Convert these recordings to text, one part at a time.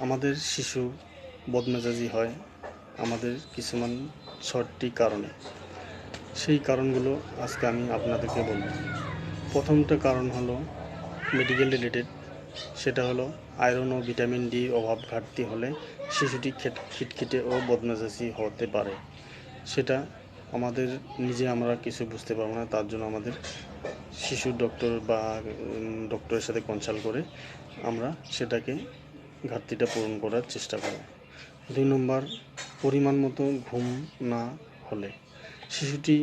আমাদের শিশু বদমেজাজি হয় আমাদের কিছুমান ছয়টি কারণে। সেই কারণগুলো আজকে আমি আপনাদেরকে বলব। প্রথমটা কারণ হলো মেডিকেল রিলেটেড, সেটা হলো আয়রন ও ভিটামিন ডি অভাব ঘাটতি হলে শিশুটি খিটখিটে ও বদমেজাজি হতে পারে। সেটা আমাদের নিজে আমরা কিছু বুঝতে পারবো না, তার জন্য আমাদের শিশু ডক্টর বা ডক্টরের সাথে কনসাল্ট করে আমরা সেটাকে ঘাটতিটা পূরণ করার চেষ্টা করব। ২ নম্বর, পরিমাণ মতো ঘুম না হলে শিশুটি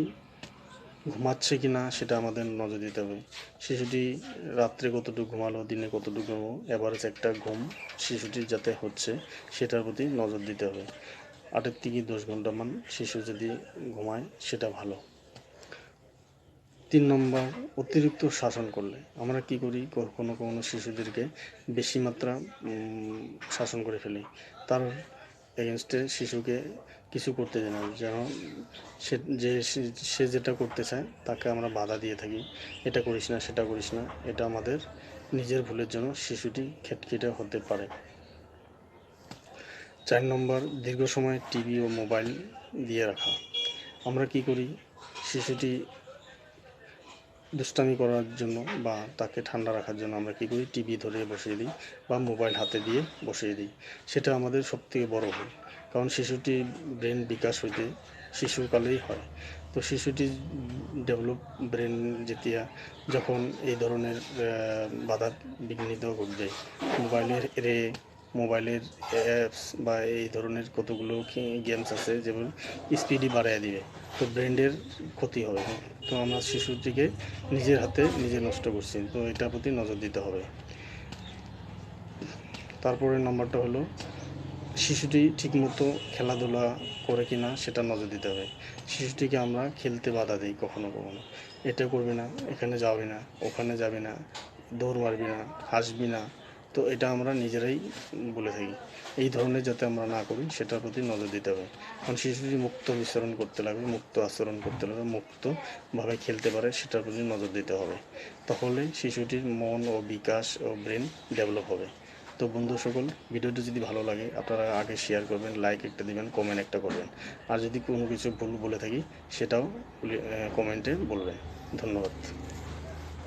ঘুমাচ্ছে কি না সেটা আমাদের নজর দিতে হবে। শিশুটি রাত্রে কতটুকু ঘুমালো, দিনে কতটুকু ঘুমালো, অ্যাভারেজ একটা ঘুম শিশুটির যাতে হচ্ছে সেটার প্রতি নজর দিতে হবে। ৮ থেকে ১০ ঘন্টা শিশু যদি ঘুমায় সেটা ভালো। ৩ নম্বর, অতিরিক্ত শাসন করলে আমরা কি করি, কোনো কোনো শিশুদেরকে বেশি মাত্রা শাসন করে ফেলি। তার এগেনস্টে শিশুকে কিছু করতে দিই না, যেন সে যেটা করতে চায় তাকে আমরা বাধা দিয়ে থাকি, এটা করিস না, সেটা করিস না। এটা আমাদের নিজের ভুলের জন্য শিশুটি খিটখিটে হতে পারে। ৪ নম্বর, দীর্ঘ সময় টিভি ও মোবাইল দিয়ে রাখা। আমরা কি করি, শিশুটি দুষ্টামি করার জন্য বা তাকে ঠান্ডা রাখার জন্য আমরা কী করি, টিভি ধরে বসিয়ে দিই বা মোবাইল হাতে দিয়ে বসিয়ে দিই। সেটা আমাদের সবথেকে বড় ভুল, কারণ শিশুটির ব্রেন বিকাশ হইতে শিশুকালেই হয়। তো শিশুটির ডেভেলপ ব্রেন যেতিয়া যখন এই ধরনের বাধা বিঘ্নিত ঘটবে, মোবাইলের মোবাইলের অ্যাপস বা এই ধরনের কতগুলো গেমস আছে যেমন স্পিডই বাড়াইয়া দিবে, তো ব্রেনের ক্ষতি হবে। তো আমরা শিশুটিকে নিজের হাতে নিজে নষ্ট করছি, তো এটার প্রতি নজর দিতে হবে। তারপরের নাম্বারটা হলো শিশুটি ঠিকমতো খেলাধুলা করে কি না সেটা নজর দিতে হবে। শিশুটিকে আমরা খেলতে বাধা দিই কখনো কখনো, এটা করবি না, এখানে যাবি না, ওখানে যাবি না, দৌড় মারবি না, হাসবি না। তো এটা আমরা নিজেরাই বলে থাকি। এই ধরনের যাতে আমরা না করি সেটার প্রতি নজর দিতে হবে। কারণ শিশুটি মুক্ত বিচরণ করতে লাগবে, মুক্ত আচরণ করতে লাগবে, মুক্তভাবে খেলতে পারে সেটার প্রতি নজর দিতে হবে। তাহলে শিশুটির মন ও বিকাশ ও ব্রেন ডেভেলপ হবে। তো বন্ধু সকল, ভিডিওটি যদি ভালো লাগে আপনারা আগে শেয়ার করবেন, লাইক একটা দিবেন, কমেন্ট একটা করবেন। আর যদি কোনো কিছু ভুল বলে থাকি সেটাও কমেন্টে বলবেন। ধন্যবাদ।